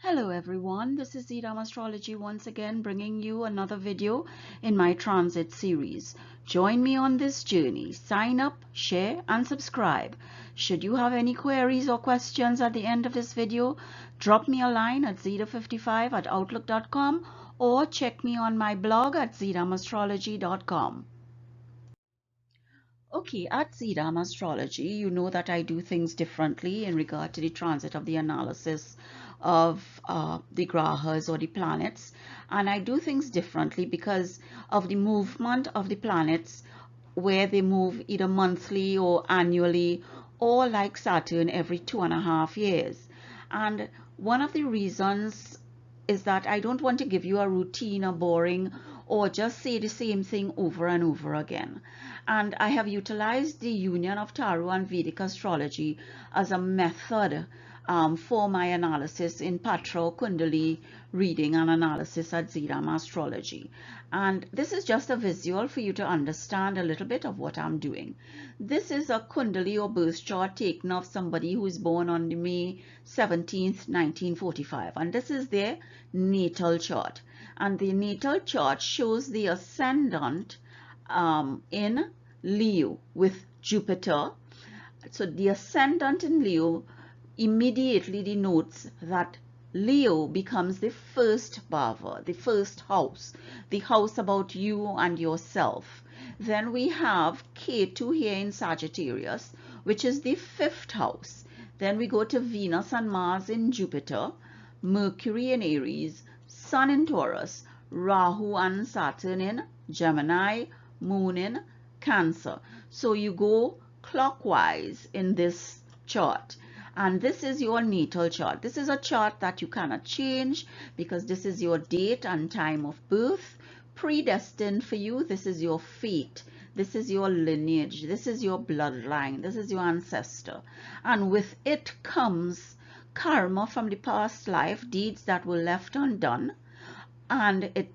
Hello everyone, this is Dharma Astrology once again bringing you another video in my transit series. Join me on this journey. Sign up, share and subscribe. Should you have any queries or questions at the end of this video, drop me a line at zeta55@outlook.com or check me on my blog at zedamastrology.com. Okay, at Dharma Astrology, you know that I do things differently in regard to the transit of the analysis of the grahas or the planets, and I do things differently because of the movement of the planets, where they move either monthly or annually, or like Saturn every 2.5 years. And one of the reasons is that I don't want to give you a routine or boring or just say the same thing over and over again. And I have utilized the union of tarot and Vedic astrology as a method for my analysis in Patra Kundali reading and analysis at Dharma Astrology. And this is just a visual for you to understand a little bit of what I'm doing. This is a Kundali or birth chart taken of somebody who is born on May 17th, 1945. And this is their natal chart. And the natal chart shows the ascendant in Leo with Jupiter. So the ascendant in Leo immediately denotes that Leo becomes the first bhava, the first house, the house about you and yourself. Then we have Ketu here in Sagittarius, which is the fifth house. Then we go to Venus and Mars in Jupiter, Mercury in Aries, Sun in Taurus, Rahu and Saturn in Gemini, Moon in Cancer. So you go clockwise in this chart. And this is your natal chart. This is a chart that you cannot change because this is your date and time of birth, predestined for you. This is your fate. This is your lineage. This is your bloodline. This is your ancestor. And with it comes karma from the past life, deeds that were left undone. And it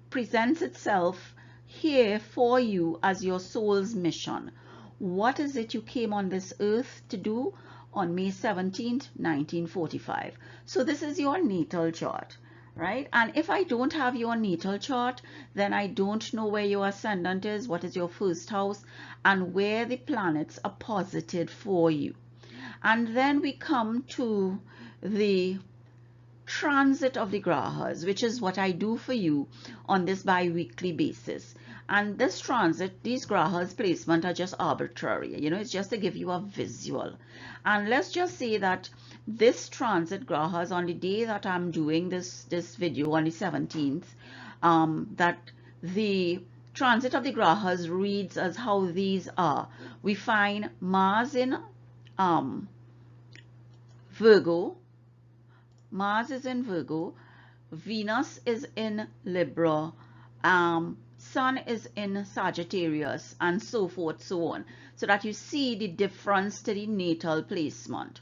presents itself here for you as your soul's mission. What is it you came on this earth to do on May 17th, 1945? So this is your natal chart, right? And if I don't have your natal chart, then I don't know where your ascendant is, what is your first house, and where the planets are posited for you. And then we come to the transit of the grahas, which is what I do for you on this bi-weekly basis. And this transit, these grahas placement are just arbitrary, you know, it's just to give you a visual. And let's just say that this transit grahas on the day that I'm doing this video on the 17th, that the transit of the grahas reads as how these are. We find Mars in Virgo. Mars is in Virgo, Venus is in Libra, Sun is in Sagittarius, and so forth, so on, so that you see the difference to the natal placement.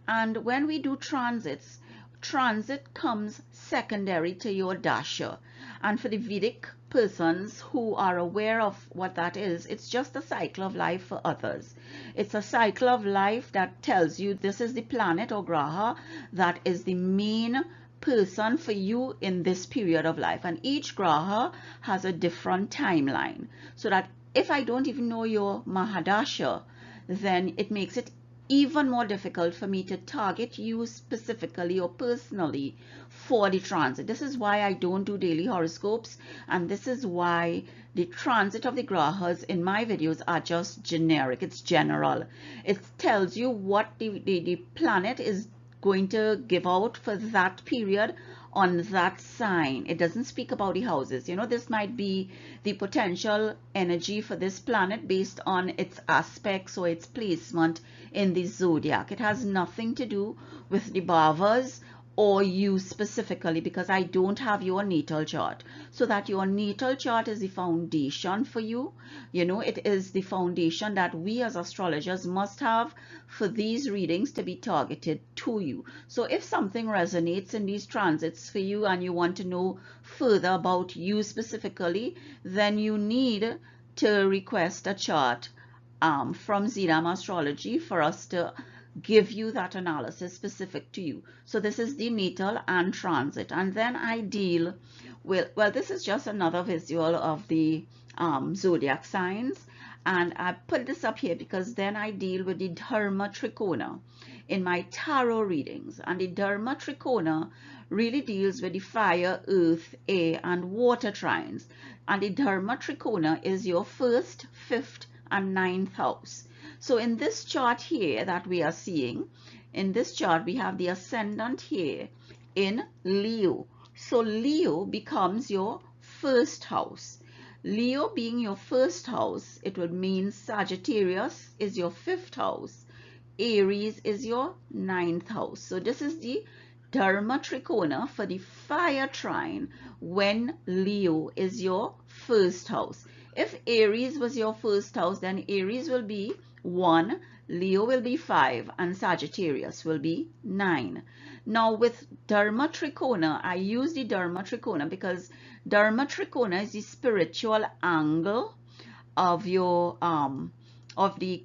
And when we do transits, transit comes secondary to your dasha. And for the Vedic persons who are aware of what that is, it's just a cycle of life for others. It's a cycle of life that tells you this is the planet or graha that is the main person for you in this period of life. And each graha has a different timeline. So that if I don't even know your Mahadasha, then it makes it even more difficult for me to target you specifically or personally for the transit. This is why I don't do daily horoscopes, and this is why the transit of the grahas in my videos are just generic. It's general. It tells you what the planet is going to give out for that period on that sign. It doesn't speak about the houses. You know, this might be the potential energy for this planet based on its aspects or its placement in the zodiac. It has nothing to do with the bhavas or you specifically, because I don't have your natal chart. So that your natal chart is the foundation for you. You know, it is the foundation that we as astrologers must have for these readings to be targeted to you. So if something resonates in these transits for you and you want to know further about you specifically, then you need to request a chart from Dharma Astrology for us to give you that analysis specific to you. So this is the natal and transit. And then I deal with, well, this is just another visual of the zodiac signs. And I put this up here because then I deal with the Dharma Trikona in my tarot readings. And the Dharma Trikona really deals with the fire, earth, air, and water trines. And the Dharma Trikona is your first, fifth, and ninth house. So in this chart here that we are seeing, in this chart we have the ascendant here in Leo. So Leo becomes your first house. Leo being your first house, it would mean Sagittarius is your fifth house. Aries is your ninth house. So this is the Dharma Trikona for the fire trine when Leo is your first house. If Aries was your first house, then Aries will be 1, Leo will be 5, and Sagittarius will be 9. Now with Dharma Trikona, I use the Dharma Trikona because Dharma Trikona is the spiritual angle of your of the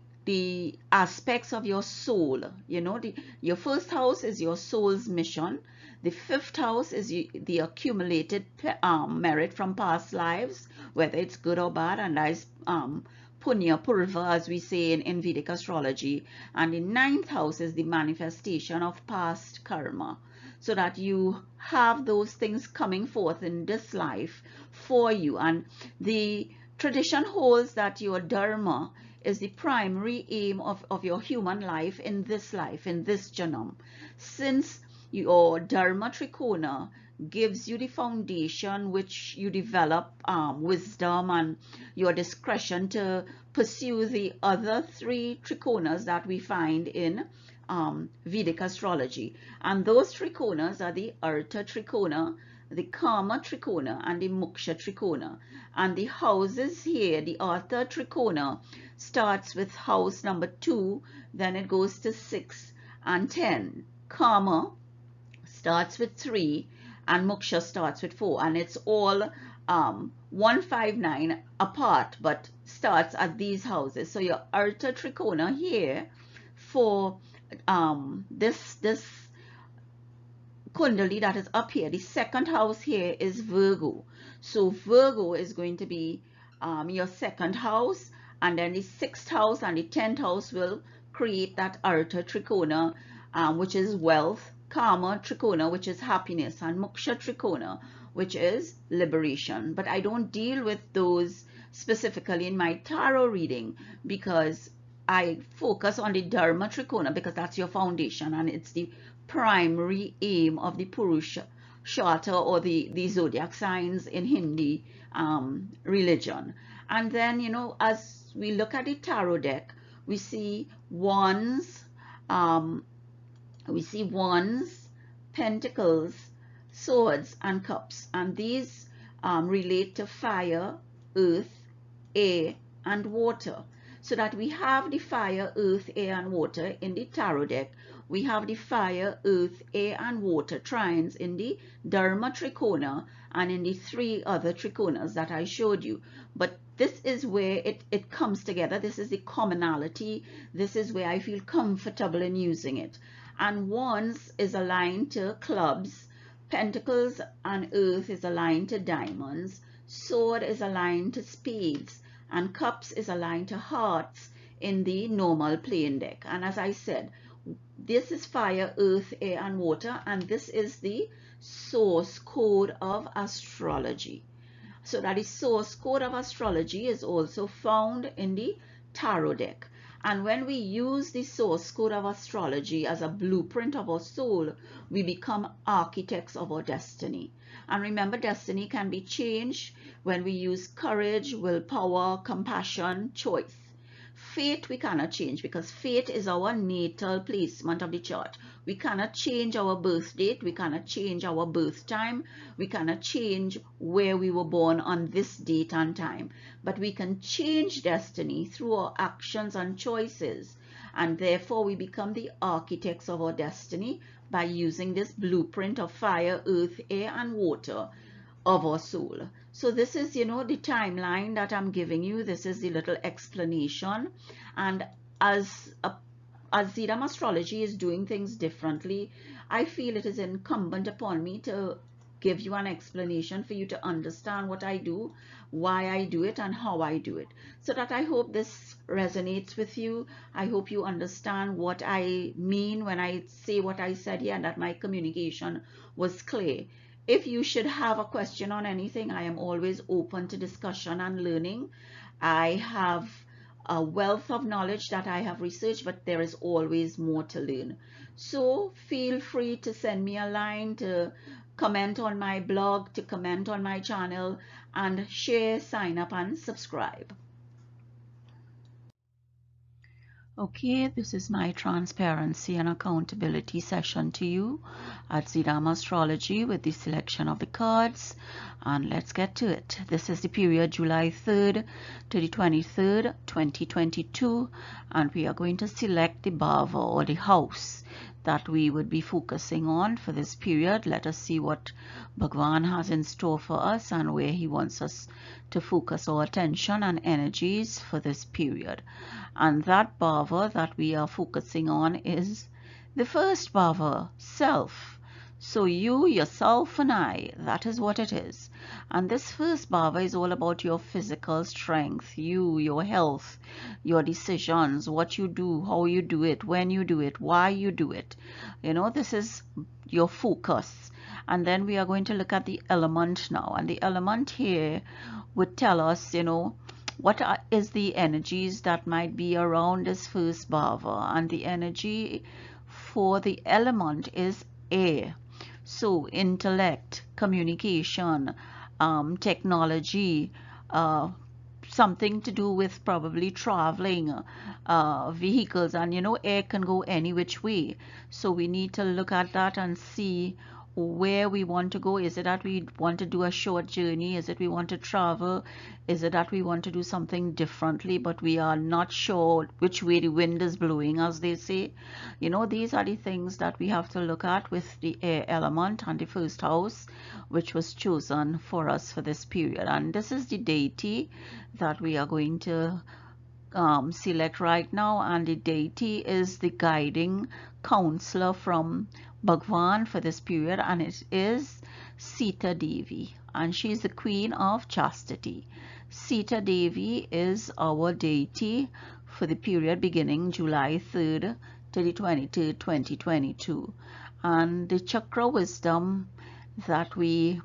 aspects of your soul. You know, your first house is your soul's mission. The fifth house is the accumulated merit from past lives, whether it's good or bad, and that is punya, purva, as we say in Vedic astrology. And the ninth house is the manifestation of past karma, so that you have those things coming forth in this life for you. And the tradition holds that your dharma is the primary aim of your human life, in this janam. Since your Dharma Trikona gives you the foundation which you develop wisdom and your discretion to pursue the other 3 Trikonas that we find in Vedic astrology. And those Trikonas are the Artha Trikona, the Kama Trikona, and the Moksha Trikona. And the houses here, the Artha Trikona starts with house number 2, then it goes to 6 and 10. Kama starts with 3 and Moksha starts with 4, and it's all 159 apart, but starts at these houses. So your Artha Trikona here for this Kundali that is up here, the second house here is Virgo. So Virgo is going to be your second house, and then the 6th house and the 10th house will create that Artha Trikona, which is wealth, Kama Trikona, which is happiness, and Moksha Trikona, which is liberation. But I don't deal with those specifically in my tarot reading because I focus on the Dharma Trikona because that's your foundation and it's the primary aim of the Purusha Shata, or the zodiac signs in Hindi religion. And then, you know, as we look at the tarot deck, we see wands, pentacles, swords, and cups. And these relate to fire, earth, air, and water. So that we have the fire, earth, air, and water in the tarot deck. We have the fire, earth, air, and water trines in the Dharma Trikona and in the 3 other Trikonas that I showed you. But this is where it comes together. This is the commonality. This is where I feel comfortable in using it. And wands is aligned to clubs. Pentacles and earth is aligned to diamonds. Sword is aligned to spades. And cups is aligned to hearts in the normal plane deck. And as I said, this is fire, earth, air, and water, and this is the source code of astrology. So that the source code of astrology is also found in the tarot deck. And when we use the source code of astrology as a blueprint of our soul, we become architects of our destiny. And remember, destiny can be changed when we use courage, willpower, compassion, choice. Fate we cannot change because fate is our natal placement of the chart. We cannot change our birth date. We cannot change our birth time. We cannot change where we were born on this date and time. But we can change destiny through our actions and choices. And therefore we become the architects of our destiny by using this blueprint of fire, earth, air, and water of our soul. So this is, you know, the timeline that I'm giving you. This is the little explanation. And as a as Zidam Astrology is doing things differently, I feel it is incumbent upon me to give you an explanation for you to understand what I do, why I do it, and how I do it. So that I hope this resonates with you. I hope you understand what I mean when I say what I said here, and that my communication was clear. If you should have a question on anything, I am always open to discussion and learning. I have a wealth of knowledge that I have researched, but there is always more to learn. So feel free to send me a line, to comment on my blog, to comment on my channel, and share, sign up, and subscribe. Okay, this is my transparency and accountability session to you at Zidam Astrology with the selection of the cards, and let's get to it. This is the period July 3rd to the 23rd, 2022, and we are going to select the bhava or the house that we would be focusing on for this period. Let us see what Bhagwan has in store for us and where he wants us to focus our attention and energies for this period. And that bhava that we are focusing on is the first bhava, self. So you, yourself, and I, that is what it is. And this first bhava is all about your physical strength, you, your health, your decisions, what you do, how you do it, when you do it, why you do it. You know, this is your focus. And then we are going to look at the element now. And the element here would tell us, you know, what is the energies that might be around this first bhava. And the energy for the element is air. So intellect, communication, technology, something to do with probably traveling, vehicles, and you know, air can go any which way. So we need to look at that and see where we want to go. Is it that we want to do a short journey? Is it we want to travel? Is it that we want to do something differently, but we are not sure which way the wind is blowing, as they say? You know, these are the things that we have to look at with the air element and the first house, which was chosen for us for this period. And this is the deity that we are going to select right now, and the deity is the guiding counselor from Bhagwan for this period, and it is Sita Devi, and she is the queen of chastity. Sita Devi is our deity for the period beginning July 3rd to the 23rd, 2022. And the chakra wisdom that we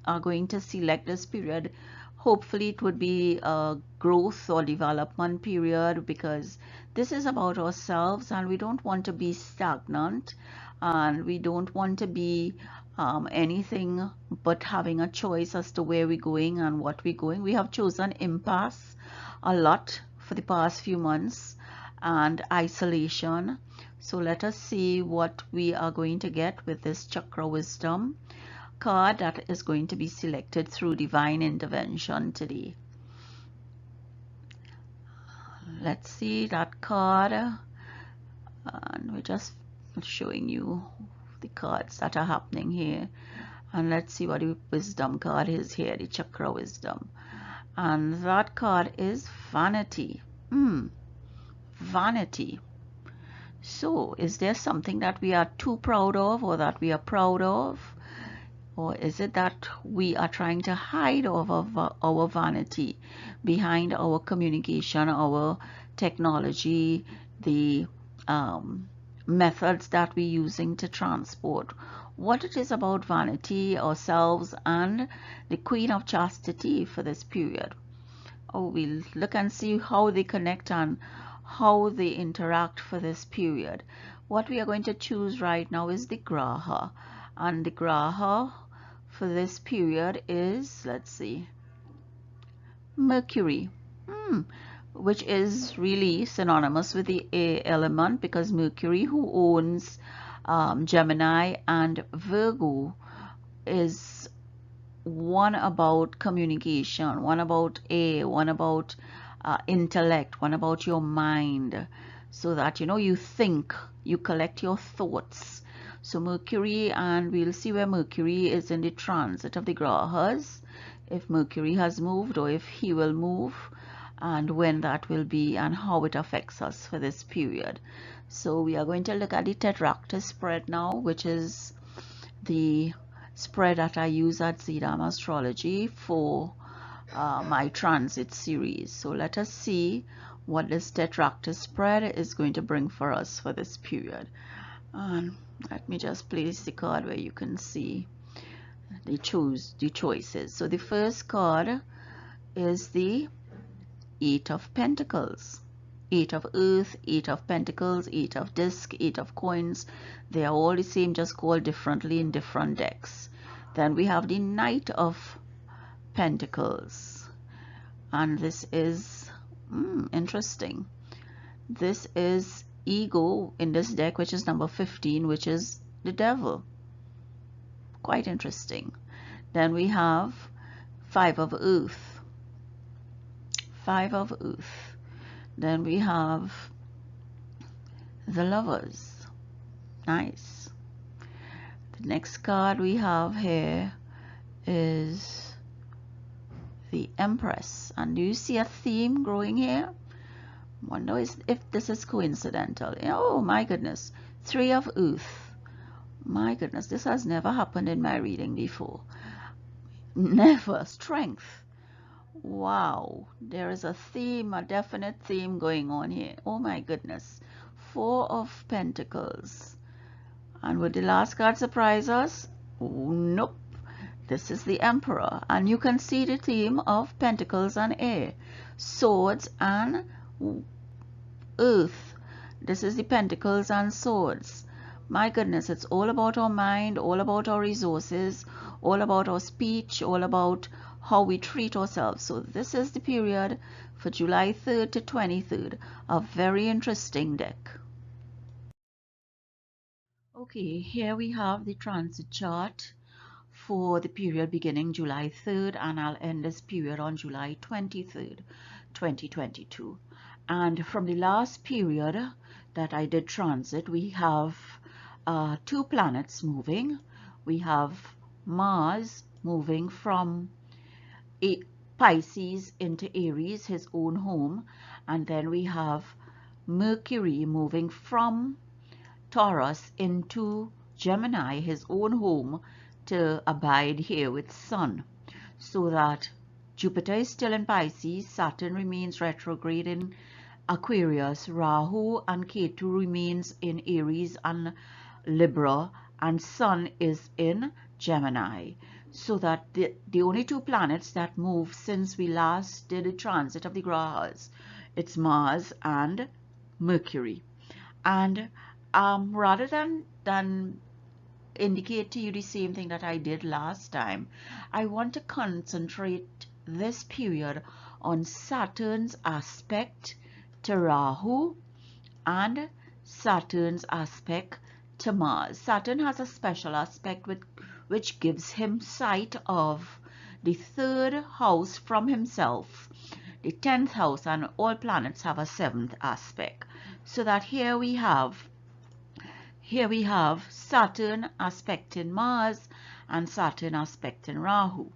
are going to select this period, hopefully it would be a growth or development period, because this is about ourselves and we don't want to be stagnant, and we don't want to be anything but having a choice as to where we're going and what we're going. We have chosen impasse a lot for the past few months and isolation. So let us see what we are going to get with this chakra wisdom card that is going to be selected through divine intervention today. Let's see that card, and we're just showing you the cards that are happening here. And let's see what the wisdom card is here, the chakra wisdom. And that card is vanity. Vanity. So is there something that we are too proud of, or that we are proud of? Or is it that we are trying to hide our vanity behind our communication, our technology, the methods that we're using to transport? What it is about vanity, ourselves, and the Queen of Chastity for this period. Oh, we'll look and see how they connect and how they interact for this period. What we are going to choose right now is the Graha. And the Graha for this period is, let's see, Mercury, which is really synonymous with the air element, because Mercury, who owns Gemini and Virgo, is one about communication, one about air, one about intellect, one about your mind, so that you know, you think, you collect your thoughts. So Mercury, and we'll see where Mercury is in the transit of the grahas, if Mercury has moved or if he will move, and when that will be and how it affects us for this period. So we are going to look at the tetractys spread now, which is the spread that I use at Dharma Astrology for my transit series. So let us see what this tetractys spread is going to bring for us for this period. And let me just place the card where you can see the choices. So the first card is the Eight of Pentacles. Eight of Earth, Eight of Pentacles, Eight of Disc, Eight of Coins. They are all the same, just called differently in different decks. Then we have the Knight of Pentacles. And this is interesting. This is ego in this deck, which is number 15, which is the devil. Quite interesting. Then we have Five of Earth. Five of Earth. Then we have the Lovers. Nice. The next card we have here is the Empress. And do you see a theme growing here? Wonder if this is coincidental. Oh my goodness. Three of Earth. My goodness, this has never happened in my reading before. Never. Strength. Wow, there is a theme, a definite theme going on here. Oh my goodness. Four of Pentacles. And would the last card surprise us? Nope. This is the Emperor. And you can see the theme of Pentacles and air. Swords and earth. This is the Pentacles and Swords. My goodness, it's all about our mind, all about our resources, all about our speech, all about how we treat ourselves. So this is the period for July 3rd to 23rd. A very interesting deck. Okay, here we have the transit chart for the period beginning July 3rd, and I'll end this period on July 23rd, 2022. And from the last period that I did transit, we have two planets moving. We have Mars moving from Pisces into Aries, his own home, and then we have Mercury moving from Taurus into Gemini, his own home, to abide here with Sun. So that Jupiter is still in Pisces, Saturn remains retrograde in Aquarius, Rahu and Ketu remains in Aries and Libra, and Sun is in Gemini. So that the only two planets that move since we last did a transit of the Grahas, it's Mars and Mercury. And rather than indicate to you the same thing that I did last time, I want to concentrate this period on Saturn's aspect to Rahu and Saturn's aspect to Mars. Saturn has a special aspect which gives him sight of the third house from himself, the 10th house, and all planets have a 7th aspect. So that here we have Saturn aspecting Mars and Saturn aspecting Rahu.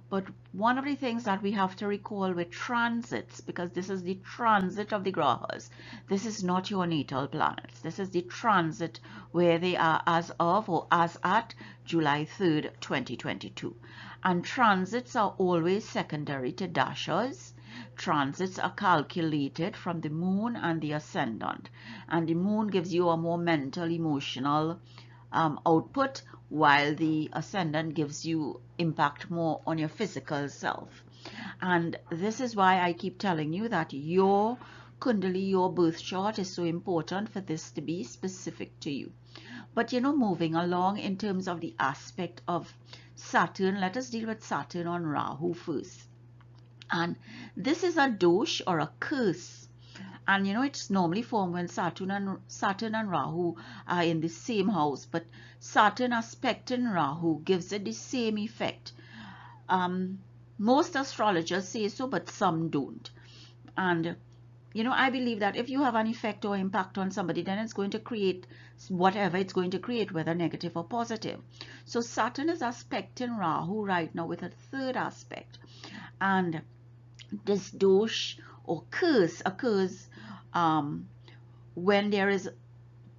But one of the things that we have to recall with transits, because this is the transit of the Grahas, this is not your natal planets. This is the transit where they are as of or as at July 3rd, 2022. And transits are always secondary to dashas. Transits are calculated from the moon and the ascendant. And the moon gives you a more mental, emotional output, while the ascendant gives you impact more on your physical self. And this is why I keep telling you that your Kundali, your birth chart, is so important for this to be specific to you. But moving along in terms of the aspect of Saturn, let us deal with Saturn on Rahu first. And this is a dosh or a curse. And it's normally formed when Saturn and Rahu are in the same house, but Saturn aspecting Rahu gives it the same effect. Most astrologers say so, but some don't. And I believe that if you have an effect or impact on somebody, then it's going to create whatever it's going to create, whether negative or positive. So Saturn is aspecting Rahu right now with a third aspect. And this dosh or curse occurs when there is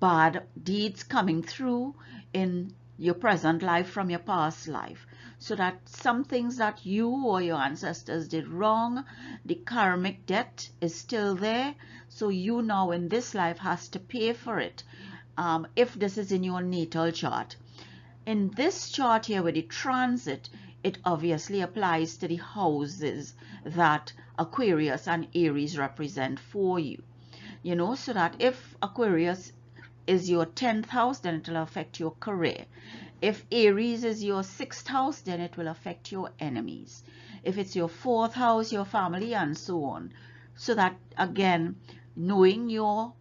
bad deeds coming through in your present life from your past life, so that some things that you or your ancestors did wrong, the karmic debt is still there, so you now in this life has to pay for it, if this is in your natal chart. In this chart here with the transit, it obviously applies to the houses that Aquarius and Aries represent for you. You know, so that if Aquarius is your 10th house, then it will affect your career. If Aries is your 6th house, then it will affect your enemies. If it's your 4th house, your family, and so on. So that, again, knowing your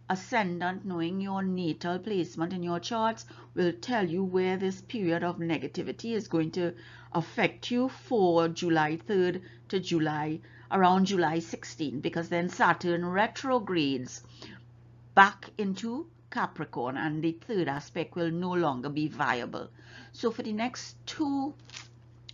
ascendant, knowing your natal placement in your charts will tell you where this period of negativity is going to affect you for July 3rd to around July 16th, because then Saturn retrogrades back into Capricorn and the third aspect will no longer be viable. So for the next 2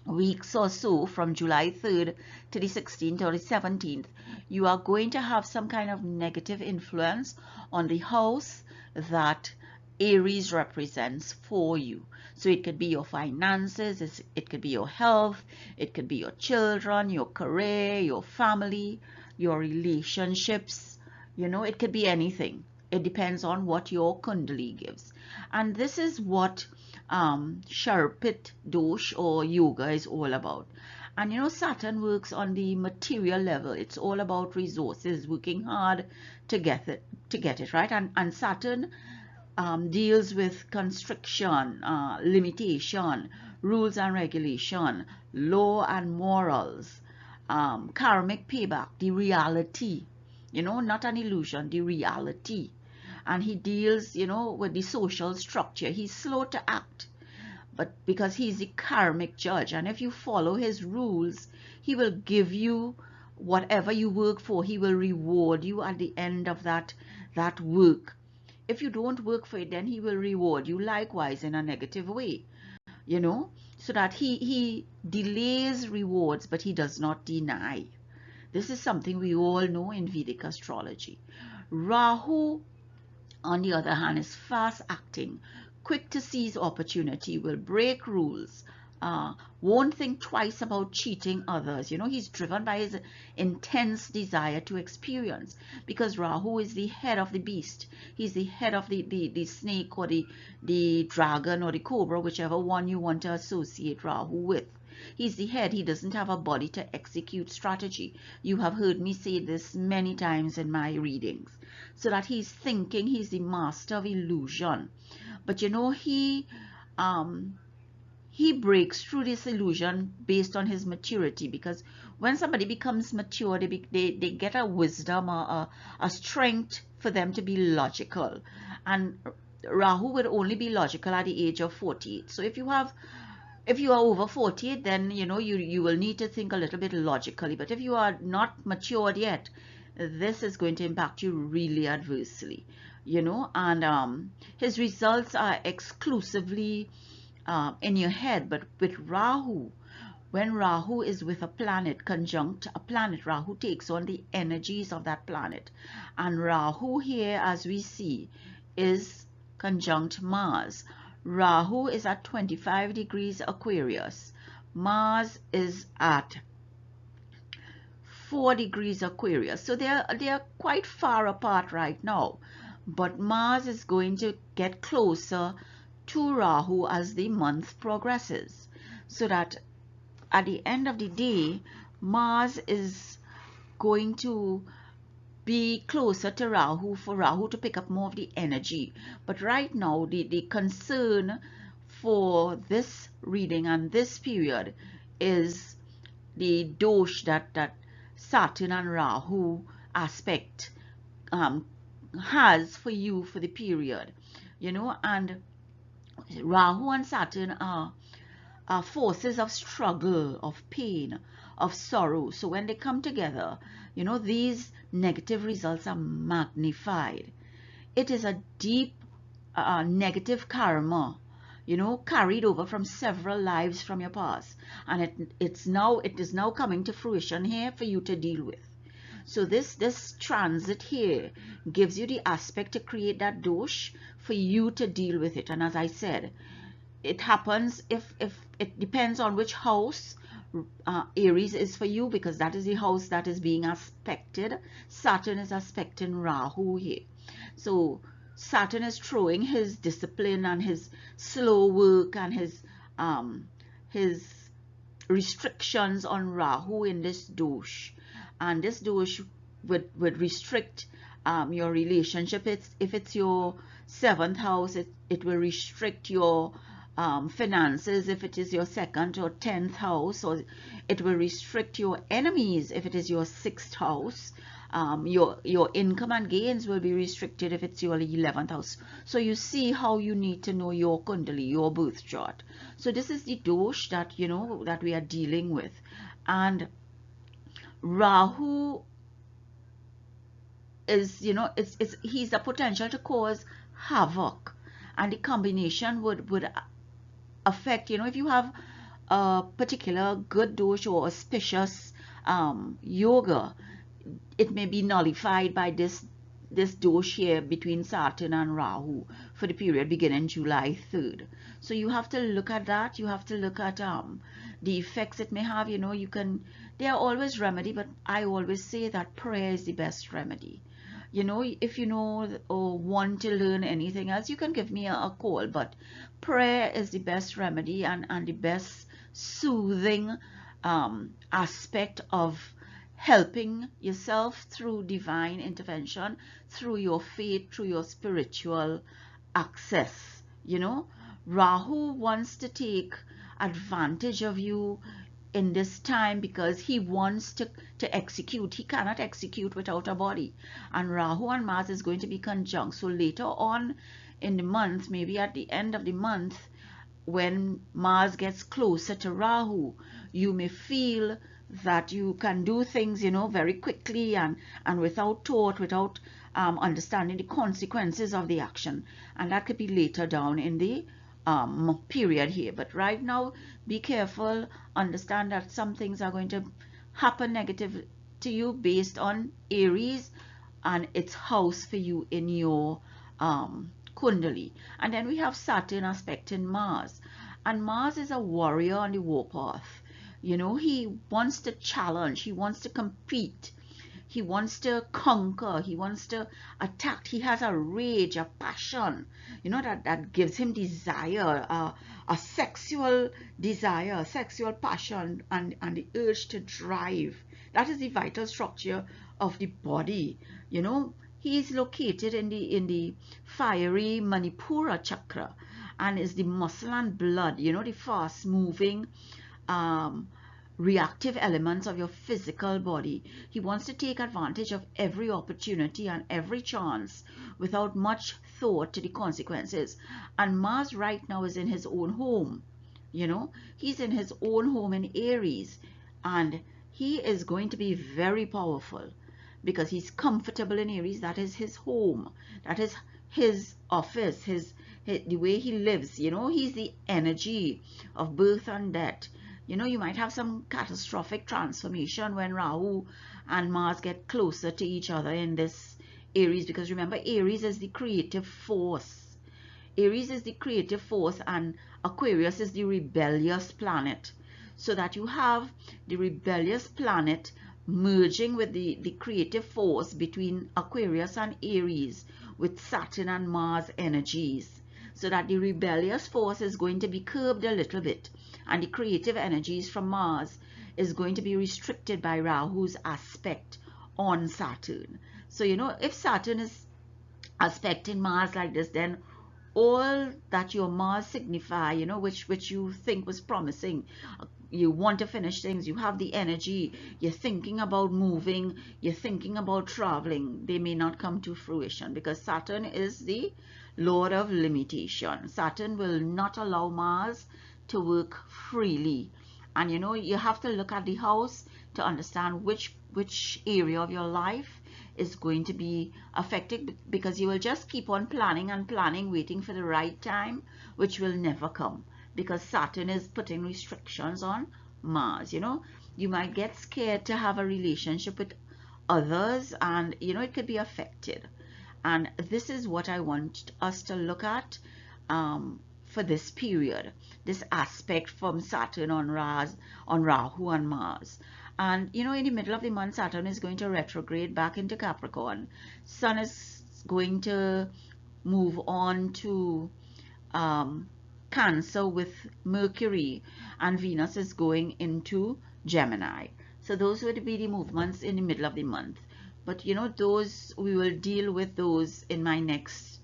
weeks or so, from July 3rd to the 16th or the 17th, you are going to have some kind of negative influence on the house that Aries represents for you. So it could be your finances, it could be your health, it could be your children, your career, your family, your relationships, you know, it could be anything. It depends on what your Kundali gives. And this is what Sharpit Dosh or yoga is all about. And you know, Saturn works on the material level. It's all about resources, working hard to get it right. And Saturn deals with constriction, limitation, rules and regulation, law and morals, karmic payback, the reality, you know, not an illusion, the reality. And he deals, you know, with the social structure. He's slow to act, but because he's the karmic judge, and if you follow his rules, he will give you whatever you work for. He will reward you at the end of that work. If you don't work for it, then he will reward you likewise in a negative way, you know, so that he delays rewards, but he does not deny. This is something we all know in Vedic astrology. Rahu, on the other hand, is fast acting, quick to seize opportunity, will break rules, won't think twice about cheating others. You know, he's driven by his intense desire to experience, because Rahu is the head of the beast. He's the head of the snake or the dragon or the cobra, whichever one you want to associate Rahu with. He's the head. He doesn't have a body to execute strategy. You have heard me say this many times in my readings. So that he's thinking, he's the master of illusion. But you know, he breaks through this illusion based on his maturity, because when somebody becomes mature, they get a wisdom, a strength for them to be logical. And Rahu would only be logical at the age of 48. So if you are over 48, then you know you will need to think a little bit logically. But if you are not matured yet, this is going to impact you really adversely, you know. And his results are exclusively in your head. But with Rahu, when Rahu is with a planet, conjunct a planet, Rahu takes on the energies of that planet. And Rahu here, as we see, is conjunct Mars. Rahu is at 25 degrees Aquarius. Mars is at 4 degrees Aquarius. So they are quite far apart right now. But Mars is going to get closer to Rahu as the month progresses. So that at the end of the day, Mars is going to be closer to Rahu for Rahu to pick up more of the energy. But right now, the concern for this reading and this period is the dosh that Saturn and Rahu aspect has for you for the period, you know. And Rahu and Saturn are forces of struggle, of pain, of sorrow. So when they come together, you know, these negative results are magnified. It is a deep negative karma, you know, carried over from several lives from your past, and it is now coming to fruition here for you to deal with. So this transit here gives you the aspect to create that dosh for you to deal with it. And as I said, it happens if it depends on which house Aries is for you, because that is the house that is being aspected. Saturn is aspecting Rahu here. So Saturn is throwing his discipline and his slow work and his restrictions on Rahu in this dosh. And this dosh would restrict your relationship. If it's your seventh house, it will restrict your finances if it is your second or 10th house, or it will restrict your enemies if it is your sixth house. Your income and gains will be restricted if it's your 11th house. So you see how you need to know your kundali, your birth chart. So this is the dosh that that we are dealing with. And Rahu is, he's the potential to cause havoc, and the combination would affect, if you have a particular good dosh or auspicious yoga, it may be nullified by this dosh here between Saturn and Rahu for the period beginning July 3rd. So you have to look at that. You have to look at the effects it may have. There are always remedy, but I always say that prayer is the best remedy. If you know or want to learn anything else, you can give me a call, but prayer is the best remedy and the best soothing aspect of helping yourself through divine intervention, through your faith, through your spiritual access. Rahu wants to take advantage of you in this time because he wants to execute. He cannot execute without a body. And Rahu and Mars is going to be conjunct. So later on in the month, maybe at the end of the month, when Mars gets closer to Rahu, you may feel that you can do things, very quickly and without thought, without understanding the consequences of the action. And that could be later down in the period here. But right now, be careful. Understand that some things are going to happen negative to you based on Aries and its house for you in your kundali. And then we have Saturn aspecting Mars, and Mars is a warrior on the warpath. He wants to challenge, he wants to compete, he wants to conquer, he wants to attack. He has a rage, a passion, that gives him desire, a sexual desire, a sexual passion, and the urge to drive. That is the vital structure of the body. He is located in the fiery Manipura chakra, and is the muscle and blood, the fast moving reactive elements of your physical body. He wants to take advantage of every opportunity and every chance without much thought to the consequences. And Mars right now is in his own home. He's in his own home in Aries, and he is going to be very powerful because he's comfortable in Aries. That is his home, that is his office, the way he lives. He's the energy of birth and death. You might have some catastrophic transformation when Rahu and Mars get closer to each other in this Aries, because remember, Aries is the creative force. Aries is the creative force, and Aquarius is the rebellious planet. So that you have the rebellious planet merging with the creative force between Aquarius and Aries with Saturn and Mars energies. So that the rebellious force is going to be curbed a little bit, and the creative energies from Mars is going to be restricted by Rahu's aspect on Saturn. So, if Saturn is aspecting Mars like this, then all that your Mars signify, which you think was promising, you want to finish things, you have the energy, you're thinking about moving, you're thinking about traveling, they may not come to fruition because Saturn is the Lord of limitation. Saturn will not allow Mars to work freely. And you have to look at the house to understand which area of your life is going to be affected, because you will just keep on planning and planning, waiting for the right time, which will never come because Saturn is putting restrictions on Mars. You might get scared to have a relationship with others, and it could be affected. And this is what I want us to look at for this period, this aspect from Saturn on Rahu and Mars. And in the middle of the month, Saturn is going to retrograde back into Capricorn. Sun is going to move on to Cancer with Mercury, and Venus is going into Gemini. So those would be the movements in the middle of the month. But those, we will deal with those in my next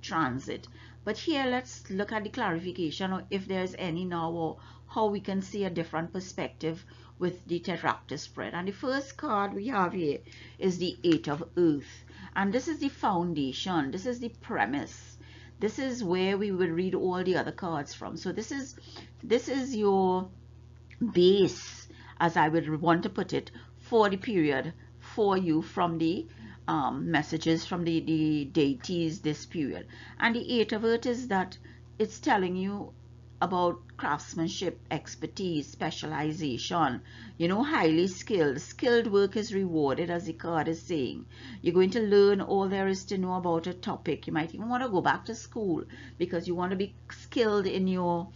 transit. But here, let's look at the clarification, or if there's any now, or how we can see a different perspective with the tetractys spread. And the first card we have here is the Eight of Earth. And this is the foundation. This is the premise. This is where we will read all the other cards from. So this is your base, as I would want to put it, for the period for you, from the messages from the deities this period. And the Eight of Earth is that it's telling you about craftsmanship, expertise, specialization, highly skilled work is rewarded, as the card is saying. You're going to learn all there is to know about a topic. You might even want to go back to school because you want to be skilled in your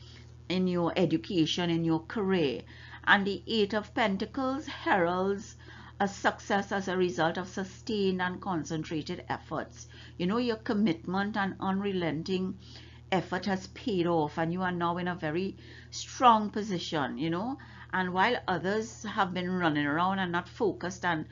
education, in your career. And the Eight of Pentacles heralds a success as a result of sustained and concentrated efforts. Your commitment and unrelenting effort has paid off, and you are now in a very strong position, and while others have been running around and not focused, and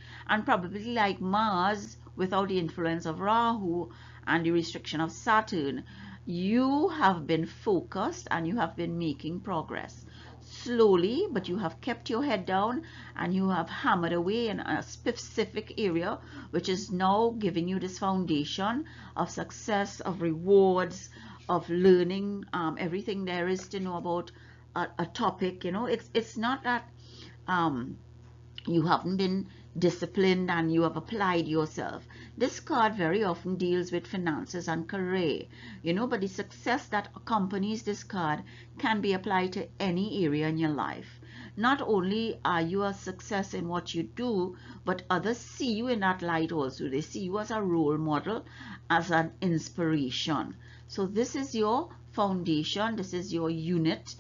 probably like Mars, without the influence of Rahu and the restriction of Saturn, you have been focused and you have been making progress. Slowly, but you have kept your head down and you have hammered away in a specific area, which is now giving you this foundation of success, of rewards, of learning everything there is to know about a topic. It's not that you haven't been disciplined and you have applied yourself. This card very often deals with finances and career, but the success that accompanies this card can be applied to any area in your life. Not only are you a success in what you do, but others see you in that light also. They see you as a role model, as an inspiration. So this is your foundation, this is your unit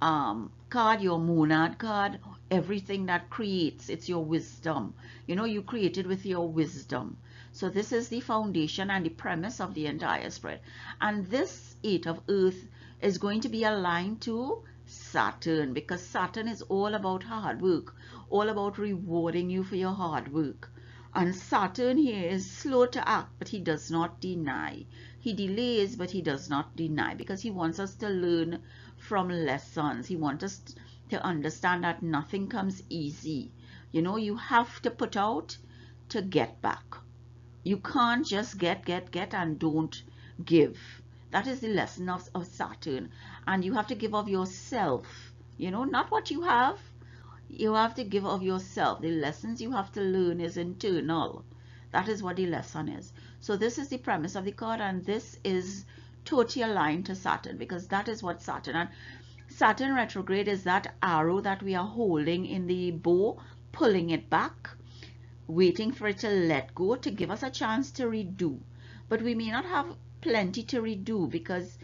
card, your monad card, everything that creates. It's your wisdom. You created with your wisdom. So this is the foundation and the premise of the entire spread. And this Eight of Earth is going to be aligned to Saturn, because Saturn is all about hard work, all about rewarding you for your hard work. And Saturn here is slow to act, but he does not deny. He delays, but he does not deny, because he wants us to learn from lessons. He wants us to understand that nothing comes easy. You have to put out to get back. You can't just get and don't give. That is the lesson of Saturn. And you have to give of yourself, not what you have. You have to give of yourself. The lessons you have to learn is internal. That is what the lesson is. So this is the premise of the card, and this is totally aligned to Saturn, because that is what Saturn, and Saturn retrograde is that arrow that we are holding in the bow, pulling it back, waiting for it to let go to give us a chance to redo. But we may not have plenty to redo, because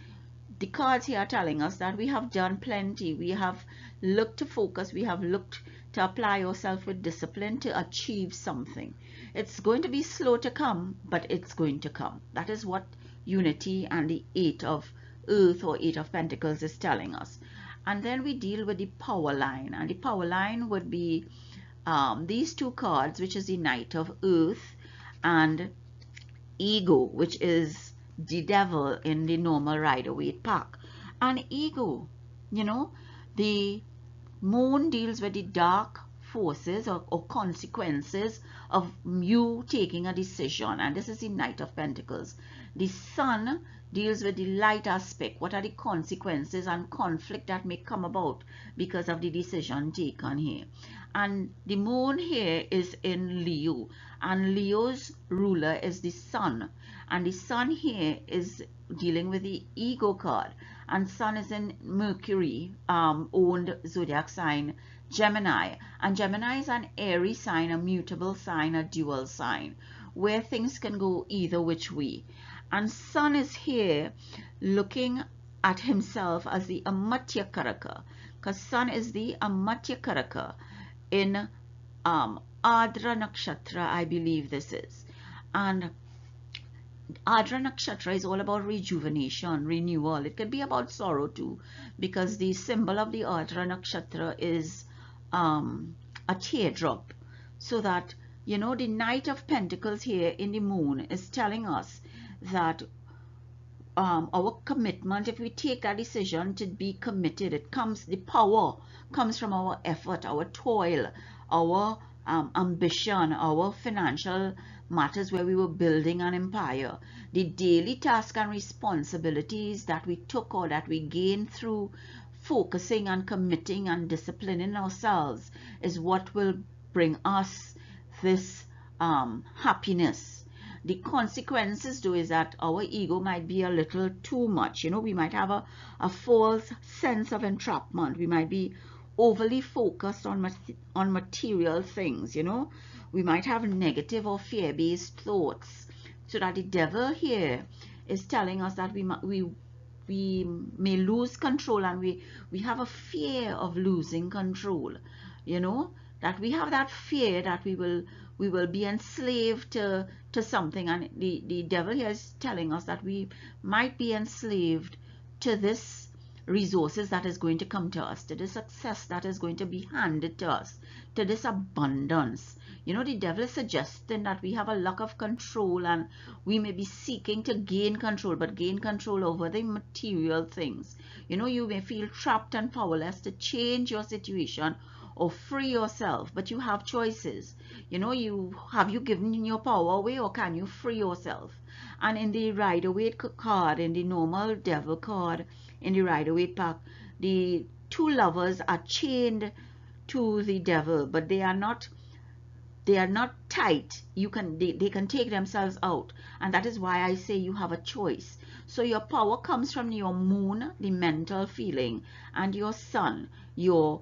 the cards here are telling us that we have done plenty. We have looked to focus. We have looked to apply ourselves with discipline to achieve something. It's going to be slow to come, but it's going to come. That is what unity and the Eight of Earth or Eight of Pentacles is telling us. And then we deal with the power line. And the power line would be these two cards, which is the Knight of Earth and Ego, which is the devil in the normal Rider-Waite pack. And ego, the moon deals with the dark forces or consequences of you taking a decision, and this is the Knight of Pentacles. The sun deals with the light aspect. What are the consequences and conflict that may come about because of the decision taken here? And the moon here is in Leo, and Leo's ruler is the sun, And the sun here is dealing with the ego card, and sun is in Mercury owned zodiac sign Gemini, and Gemini is an airy sign, a mutable sign, a dual sign, where things can go either which way. And sun is here looking at himself as the Amatya Karaka, because sun is the Amatya Karaka in Adra Nakshatra, I believe this is. And Adra Nakshatra is all about rejuvenation, renewal. It can be about sorrow too, because the symbol of the Adra Nakshatra is a teardrop. So that, you know, the Knight of Pentacles here in the moon is telling us that our commitment, if we take a decision to be committed, the power comes from our effort, our toil, our ambition, our financial matters where we were building an empire. The daily tasks and responsibilities that we took or that we gained through focusing and committing and disciplining ourselves is what will bring us this happiness. The consequences though is that our ego might be a little too much. You know, we might have a false sense of entrapment. We might be overly focused on material things. You know, we might have negative or fear-based thoughts. So that the devil here is telling us that we may lose control, and we have a fear of losing control. You know, that we have that fear that we will be enslaved to something, and the devil here is telling us that we might be enslaved to this resources that is going to come to us, to the success that is going to be handed to us, to this abundance. You know, the devil is suggesting that we have a lack of control, and we may be seeking to gain control, but gain control over the material things. You know, you may feel trapped and powerless to change your situation or free yourself, but you have choices. You know, have you given your power away, or can you free yourself? And in the Rider-Waite card, in the normal devil card, in the Rider-Waite pack, the two lovers are chained to the devil, but they are not tight. They can take themselves out, and that is why I say you have a choice. So your power comes from your moon, the mental feeling, and your sun, your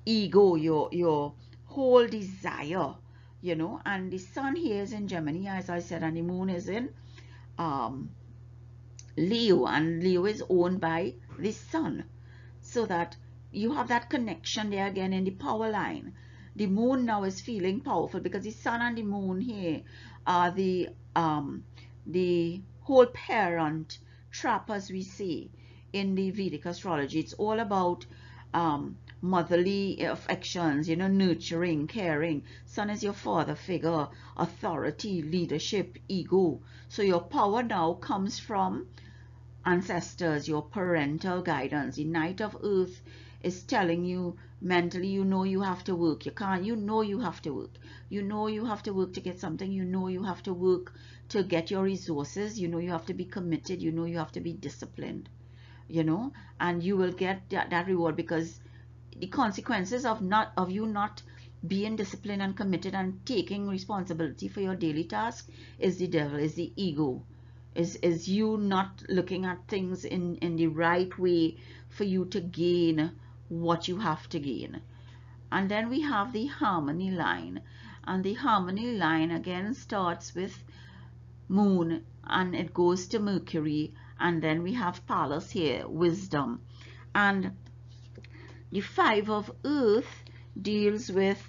ego, your whole desire, you know. And the sun here is in Gemini, as I said, and the moon is in Leo, and Leo is owned by the sun. So that you have that connection there again in the power line. The moon now is feeling powerful because the sun and the moon here are the whole parent trap, as we see in the Vedic astrology. It's all about motherly affections, you know, nurturing, caring. Sun is your father figure, authority, leadership, ego. So your power now comes from ancestors, your parental guidance. The Knight of Earth is telling you mentally, you know you have to work. You know you have to work. You know you have to work to get something. You know you have to work to get your resources. You know you have to be committed. You know you have to be disciplined, you know, and you will get that reward, because the consequences of you not being disciplined and committed and taking responsibility for your daily task is the devil, is the ego, is you not looking at things in the right way for you to gain what you have to gain. And then we have the harmony line, and the harmony line again starts with moon and it goes to Mercury, and then we have Pallas here, wisdom. And the Five of Earth deals with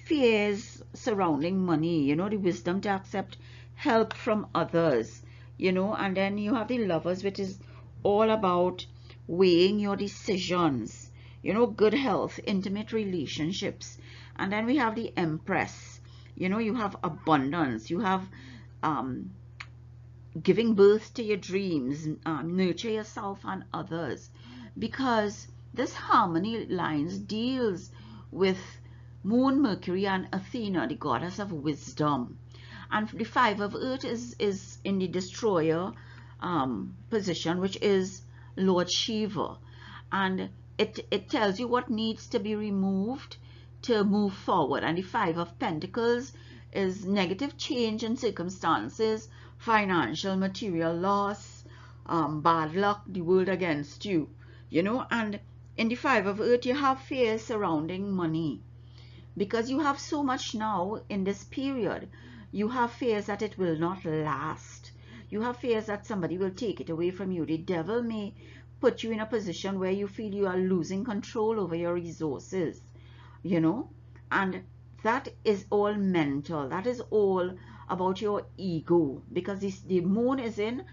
fears surrounding money, you know, the wisdom to accept help from others, you know. And then you have the Lovers, which is all about weighing your decisions, you know, good health, intimate relationships. And then we have the Empress, you know, you have abundance, you have giving birth to your dreams, nurture yourself and others, because this harmony lines deals with Moon, Mercury, and Athena, the goddess of wisdom. And the Five of Earth is in the destroyer position, which is Lord Shiva, and it tells you what needs to be removed to move forward. And the Five of Pentacles is negative change in circumstances, financial, material loss, bad luck, the world against you, you know. And in the Five of Earth, you have fears surrounding money because you have so much now in this period. You have fears that it will not last. You have fears that somebody will take it away from you. The devil may put you in a position where you feel you are losing control over your resources, you know. And that is all mental. That is all about your ego, because the moon is in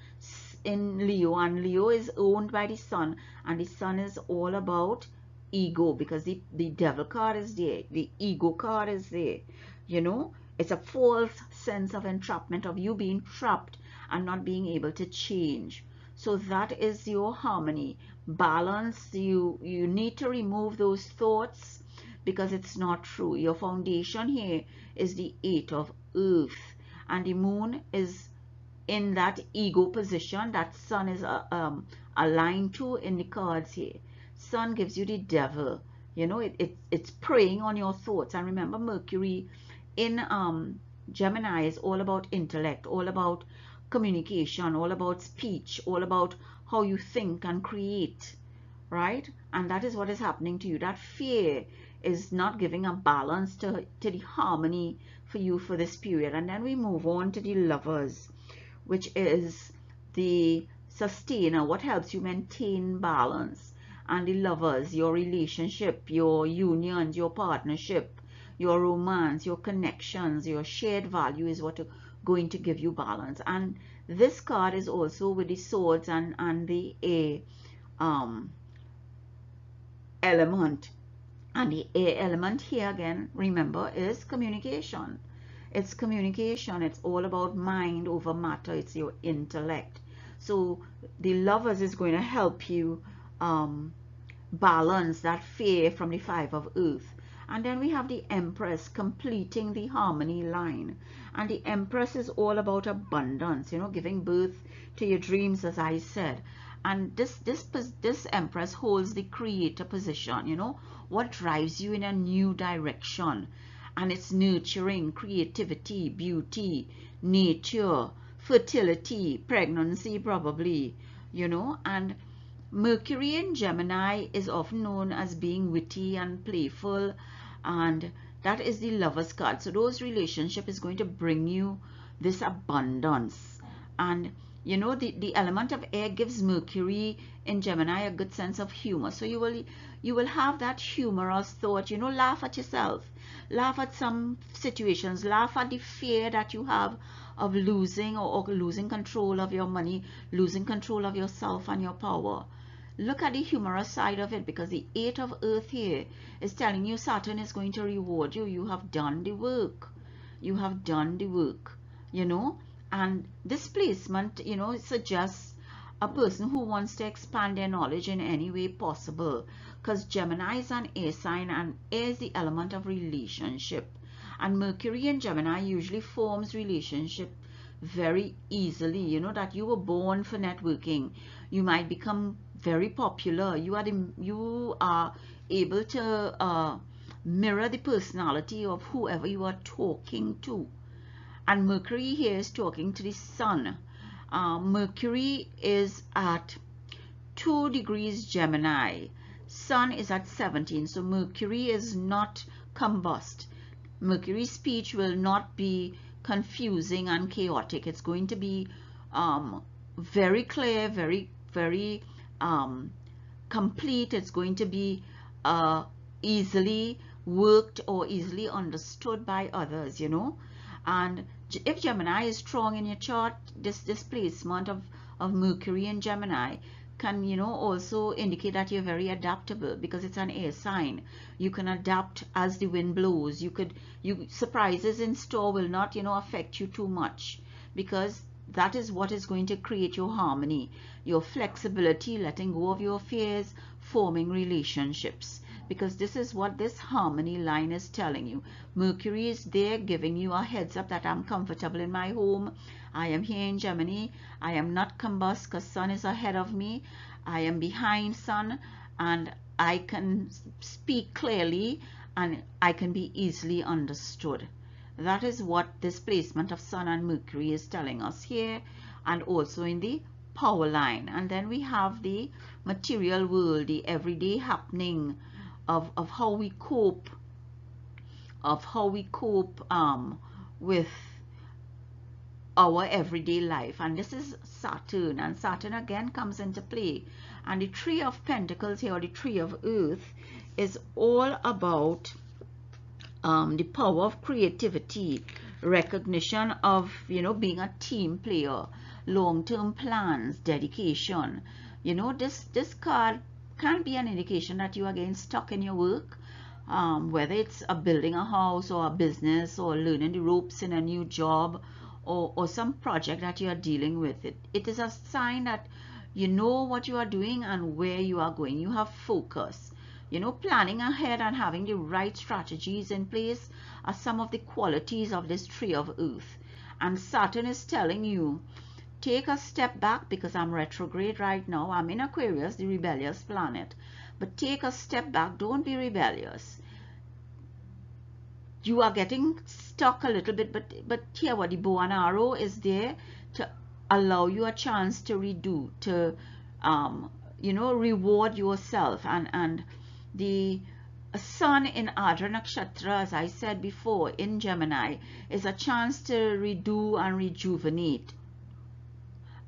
Leo, and Leo is owned by the sun, and the sun is all about ego, because the devil card is there, the ego card is there, you know. It's a false sense of entrapment, of you being trapped and not being able to change. So that is your harmony, balance. You need to remove those thoughts because it's not true. Your foundation here is the Eight of Earth, and the moon is in that ego position that sun is aligned to in the cards here. Sun gives you the devil, you know. It's preying on your thoughts. And remember, Mercury in Gemini is all about intellect, all about communication, all about speech, all about how you think and create, right? And that is what is happening to you. That fear is not giving a balance to the harmony for you for this period. And then we move on to the Lovers, which is the sustainer, what helps you maintain balance. And the Lovers, your relationship, your unions, your partnership, your romance, your connections, your shared value is what going to give you balance. And this card is also with the swords and the air element. And the air element here again, remember, is communication. It's communication. It's all about mind over matter. It's your intellect. So the Lovers is going to help you balance that fear from the Five of Earth. And then we have the Empress completing the harmony line. And the Empress is all about abundance, you know, giving birth to your dreams, as I said. And this Empress holds the creator position, you know, what drives you in a new direction. And it's nurturing, creativity, beauty, nature, fertility, pregnancy probably, you know. And Mercury in Gemini is often known as being witty and playful, and that is the Lovers card. So those relationship is going to bring you this abundance. And you know, the element of air gives Mercury in Gemini a good sense of humor. So you will have that humorous thought, you know, laugh at yourself, laugh at some situations, laugh at the fear that you have of losing or losing control of your money, losing control of yourself and your power. Look at the humorous side of it, because the Eight of Earth here is telling you Saturn is going to reward you. You have done the work. You have done the work, you know. And this placement, you know, suggests a person who wants to expand their knowledge in any way possible, because Gemini is an air sign, and air is the element of relationship. And Mercury in Gemini usually forms relationship very easily, you know, that you were born for networking. You might become very popular. You are able to mirror the personality of whoever you are talking to. And Mercury here is talking to the sun. Mercury is at 2 degrees Gemini. Sun is at 17. So Mercury is not combust. Mercury's speech will not be confusing and chaotic. It's going to be very clear, very complete. It's going to be easily worked or easily understood by others, you know. And if Gemini is strong in your chart, this displacement of Mercury in Gemini can, you know, also indicate that you're very adaptable, because it's an air sign. You can adapt as the wind blows. Surprises in store will not, you know, affect you too much, because that is what is going to create your harmony, your flexibility, letting go of your fears, forming relationships. Because this is what this harmony line is telling you. Mercury is there giving you a heads up that I'm comfortable in my home. I am here in Gemini. I am not combust because sun is ahead of me. I am behind sun, and I can speak clearly, and I can be easily understood. That is what this placement of Sun and Mercury is telling us here, and also in the power line. And then we have the material world, the everyday happening of how we cope, with our everyday life. And this is Saturn, and Saturn again comes into play. And the Three of Pentacles here, or the Tree of Earth, is all about the power of creativity, recognition of, being a team player, long-term plans, dedication. This card can be an indication that you are getting stuck in your work, whether it's building a house or a business, or learning the ropes in a new job, or some project that you are dealing with. It is a sign that you know what you are doing and where you are going. You have focus. Planning ahead and having the right strategies in place are some of the qualities of this Tree of Earth. And Saturn is telling you, take a step back, because I'm retrograde right now. I'm in Aquarius, the rebellious planet. But take a step back. Don't be rebellious. You are getting stuck a little bit, but here what the bow and arrow is there to allow you a chance to redo, to reward yourself. And the Sun in Adra Nakshatra, as I said before, in Gemini, is a chance to redo and rejuvenate.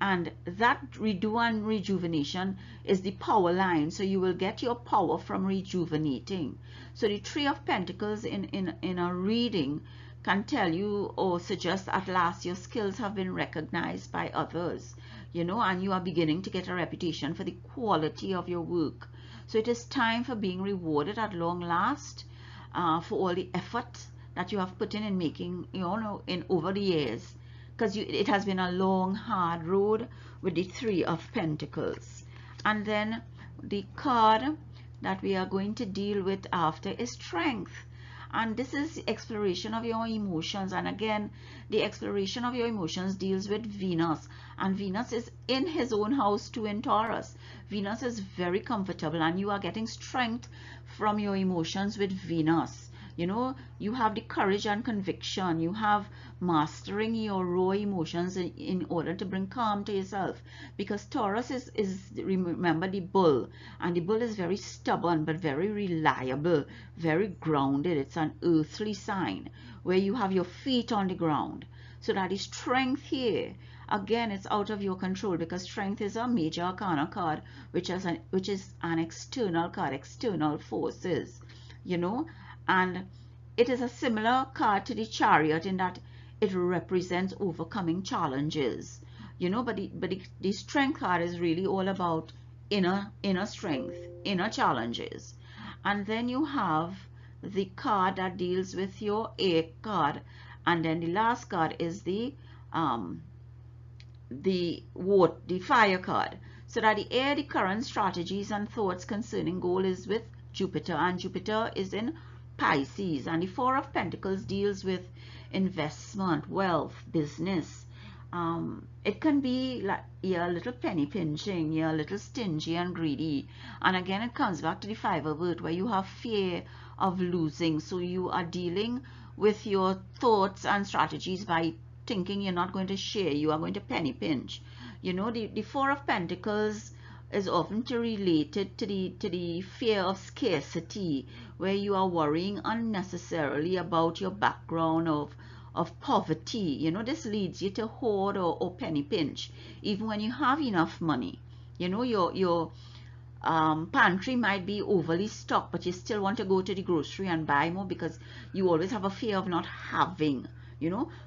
And that redo and rejuvenation is the power line. So you will get your power from rejuvenating. So the Three of Pentacles in a reading can tell you or suggest at last your skills have been recognized by others, and you are beginning to get a reputation for the quality of your work. So it is time for being rewarded at long last, for all the effort that you have put in making, in over the years. Because it has been a long, hard road with the Three of Pentacles. And then the card that we are going to deal with after is Strength. And this is the exploration of your emotions. And again, the exploration of your emotions deals with Venus. And Venus is in his own house too, in Taurus. Venus is very comfortable, and you are getting strength from your emotions with Venus. You have the courage and conviction. You have mastering your raw emotions in order to bring calm to yourself. Because Taurus is remember, the bull. And the bull is very stubborn, but very reliable, very grounded. It's an earthly sign where you have your feet on the ground. So that is Strength here. Again, it's out of your control, because Strength is a major arcana card, which is an external card, external forces, and it is a similar card to the Chariot in that it represents overcoming challenges, but the Strength card is really all about inner strength, inner challenges. And then you have the card that deals with your air card, and then the last card is the fire card. So that the air, the current strategies and thoughts concerning goal is with Jupiter, and Jupiter is in Pisces. And the Four of Pentacles deals with investment, wealth, business. It can be like a little penny pinching, a little stingy and greedy. And again, it comes back to the Five of Earth, where you have fear of losing. So you are dealing with your thoughts and strategies by thinking you're not going to share, you are going to penny pinch. The Four of Pentacles is often related to the fear of scarcity, where you are worrying unnecessarily about your background of poverty. This leads you to hoard or penny pinch, even when you have enough money. Your pantry might be overly stocked, but you still want to go to the grocery and buy more because you always have a fear of not having.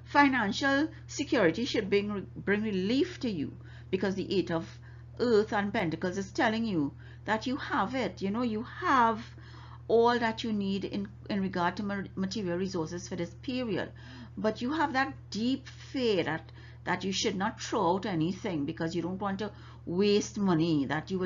Financial security should bring relief to you, because the Eight of Earth and Pentacles is telling you that you have it. You have all that you need in regard to material resources for this period. But you have that deep fear that you should not throw out anything, because you don't want to waste money, that you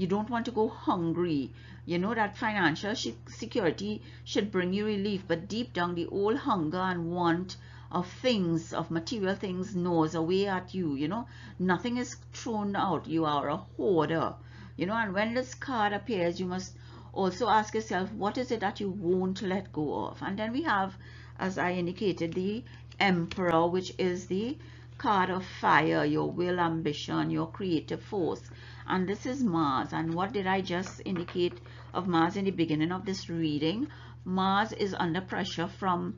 don't want to go hungry. That financial security should bring you relief, but deep down the old hunger and want of things, of material things, gnaws away at you. Nothing is thrown out. You are a hoarder. And when this card appears, you must also ask yourself, what is it that you won't let go of? And then we have as I indicated, the Emperor, which is the card of fire, your will, ambition, your creative force. And this is Mars. And what did I just indicate of Mars in the beginning of this reading? Mars is under pressure from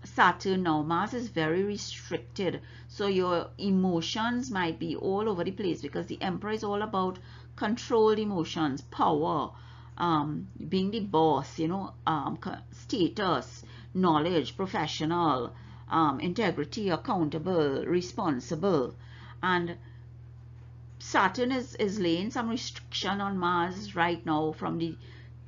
Saturn now. Mars is very restricted, so your emotions might be all over the place, because the Emperor is all about controlled emotions, power, being the boss, status, knowledge, professional, integrity, accountable, responsible. And Saturn is laying some restriction on Mars right now from the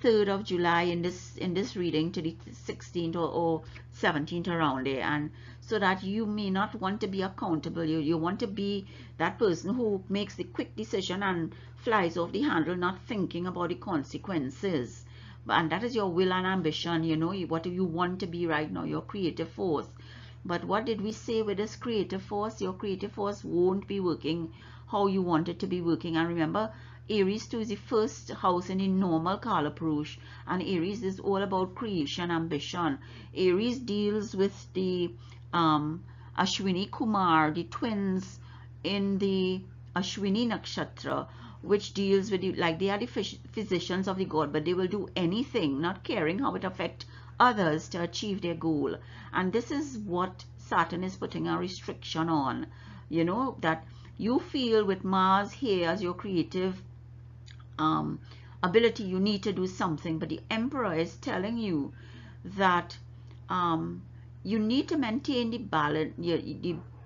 3rd of July in this reading to the 16th or 17th around there, and so that you may not want to be accountable. You want to be that person who makes the quick decision and flies off the handle, not thinking about the consequences. And that is your will and ambition, what do you want to be right now, your creative force. But what did we say with this creative force? Your creative force won't be working how you want it to be working. And remember, Aries 2 is the first house in the normal Kala Purush, and Aries is all about creation, ambition. Aries deals with the Ashwini Kumar, the twins in the Ashwini Nakshatra, which deals with like they are the physicians of the god, but they will do anything, not caring how it affects others, to achieve their goal. And this is what Saturn is putting a restriction on, that you feel with Mars here as your creative ability, you need to do something, but the Emperor is telling you that you need to maintain the balance,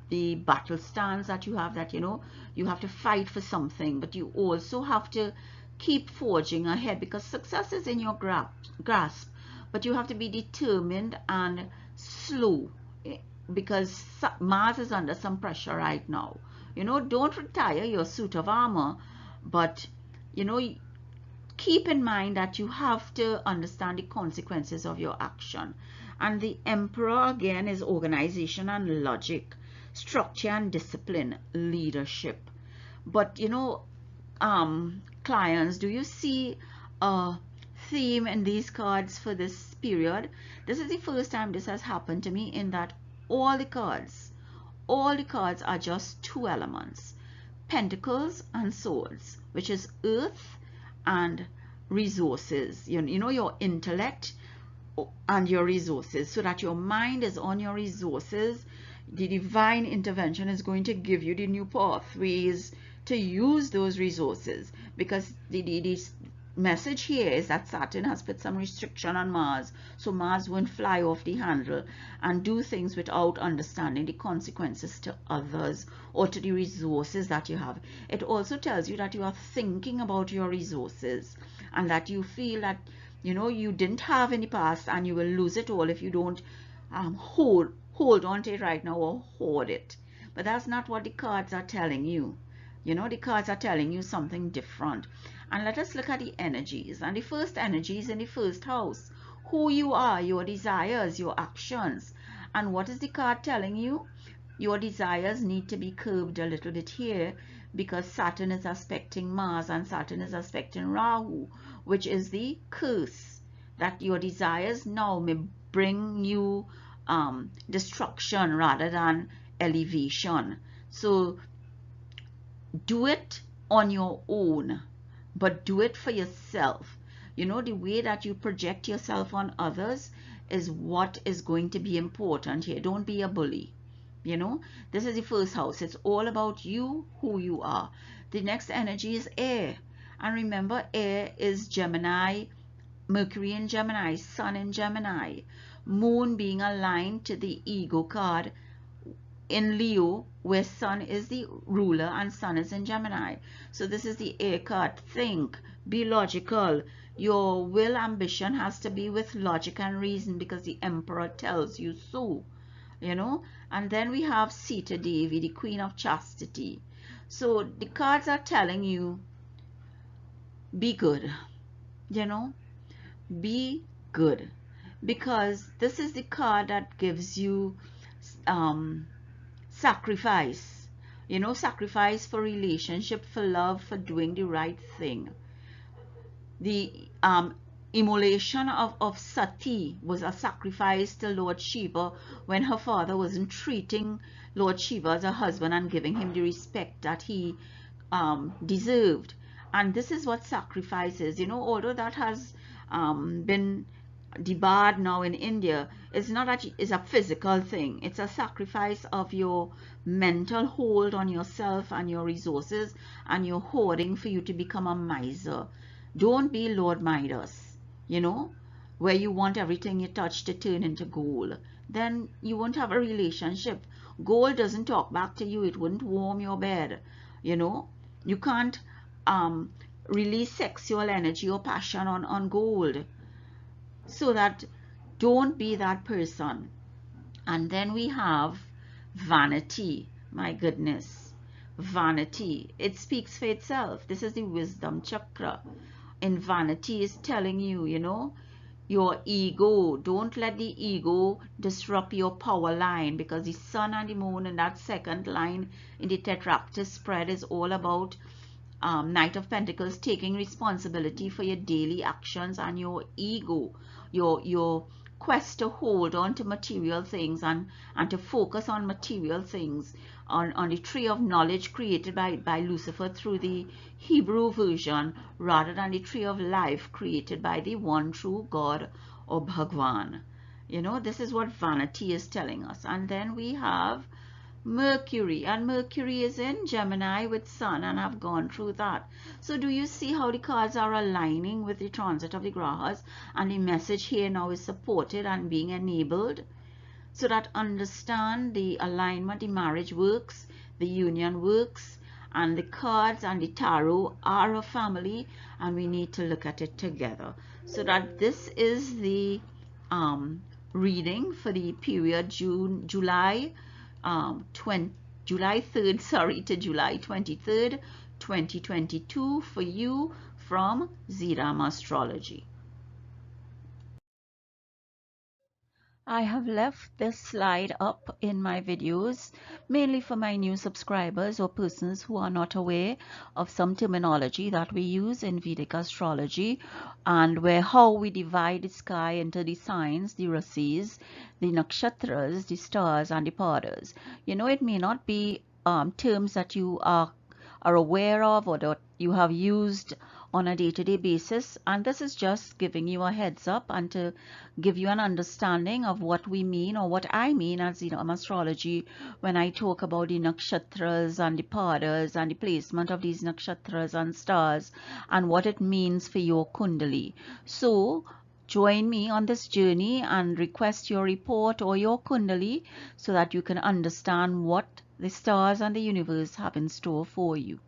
the battle stance that you have, that you have to fight for something, but you also have to keep forging ahead, because success is in your grasp, but you have to be determined and slow, because Mars is under some pressure right now. Don't retire your suit of armor, but keep in mind that you have to understand the consequences of your action. And the Emperor again is organization and logic, structure and discipline, leadership. But clients, do you see a theme in these cards for this period? This is the first time this has happened to me, in that all the cards are just two elements, pentacles and swords, which is earth and resources, your intellect and your resources, so that your mind is on your resources. The divine intervention is going to give you the new pathways to use those resources, because the message here is that Saturn has put some restriction on Mars, so Mars won't fly off the handle and do things without understanding the consequences to others or to the resources that you have. It also tells you that you are thinking about your resources, and that you feel that you didn't have in the past, and you will lose it all if you don't hold on to it right now, or hoard it. But that's not what the cards are telling you. The cards are telling you something different. And let us look at the energies. And the first energy is in the first house, who you are, your desires, your actions. And what is the card telling you? Your desires need to be curbed a little bit here, because Saturn is aspecting Mars, and Saturn is aspecting Rahu, which is the curse, that your desires now may bring you destruction rather than elevation. So do it on your own, but do it for yourself. The way that you project yourself on others is what is going to be important here. Don't be a bully. This is the first house. It's all about you, who you are. The next energy is air. And remember, air is Gemini, Mercury in Gemini, Sun in Gemini, Moon being aligned to the ego card in Leo, where Sun is the ruler and Sun is in Gemini. So this is the air card. Think, be logical. Your will, ambition has to be with logic and reason, because the Emperor tells you so. And then we have Sita Devi, the Queen of Chastity. So the cards are telling you, be good, be good, because this is the card that gives you sacrifice, sacrifice for relationship, for love, for doing the right thing. The immolation of Sati was a sacrifice to Lord Shiva when her father wasn't treating Lord Shiva as a husband and giving him the respect that he deserved. And this is what sacrifice is. Although that has been debarred now in India, it's not that it's a physical thing. It's a sacrifice of your mental hold on yourself and your resources and your hoarding for you to become a miser. Don't be Lord Midas, where you want everything you touch to turn into gold. Then you won't have a relationship. Gold doesn't talk back to you. It wouldn't warm your bed. You can't release sexual energy or passion on gold. So that don't be that person. And then we have vanity. My goodness, vanity, it speaks for itself. This is the wisdom chakra. And vanity is telling you, your ego. Don't let the ego disrupt your power line, because the sun and the moon in that second line in the tetractys spread is all about Knight of Pentacles taking responsibility for your daily actions and your ego, your quest to hold on to material things and to focus on material things, on the tree of knowledge created by Lucifer through the Hebrew version, rather than the tree of life created by the one true God or Bhagwan. This is what vanity is telling us. And then we have Mercury, and Mercury is in Gemini with Sun, and I've gone through that. So do you see how the cards are aligning with the transit of the Grahas, and the message here now is supported and being enabled, so that understand the alignment, the marriage works, the union works, and the cards and the tarot are a family, and we need to look at it together. So that this is the reading for the period July 3rd, to July 23rd, 2022 for you from Dharma Astrology. I have left this slide up in my videos mainly for my new subscribers or persons who are not aware of some terminology that we use in Vedic astrology, and how we divide the sky into the signs, the rasis, the nakshatras, the stars, and the padas. It may not be terms that you are aware of or that you have used on a day-to-day basis, and this is just giving you a heads up and to give you an understanding of what we mean, or what I mean as astrology, when I talk about the nakshatras and the padas and the placement of these nakshatras and stars and what it means for your kundali. So join me on this journey and request your report or your kundali so that you can understand what the stars and the universe have in store for you.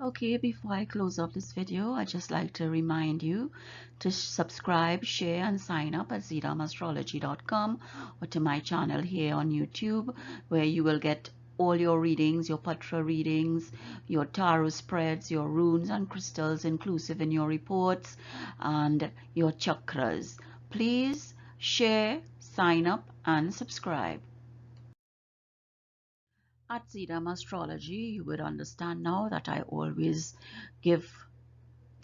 Okay, before I close off this video, I'd just like to remind you to subscribe, share, and sign up at zdarmastrology.com or to my channel here on YouTube, where you will get all your readings, your patra readings, your tarot spreads, your runes and crystals inclusive in your reports, and your chakras. Please share, sign up, and subscribe. At Dharma Astrology, you would understand now that I always give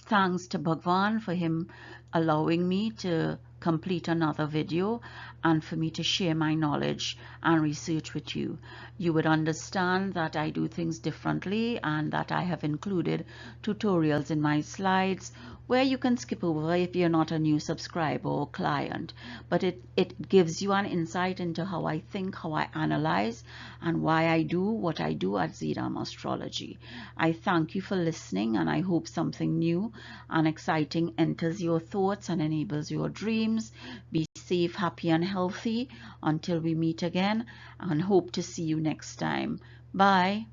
thanks to Bhagwan for him allowing me to complete another video and for me to share my knowledge and research with you. You would understand that I do things differently and that I have included tutorials in my slides where you can skip over if you're not a new subscriber or client, but it gives you an insight into how I think, how I analyze, and why I do what I do at Dharma Astrology. I thank you for listening, and I hope something new and exciting enters your thoughts and enables your dreams. Be safe, happy, and healthy until we meet again, and hope to see you next time. Bye.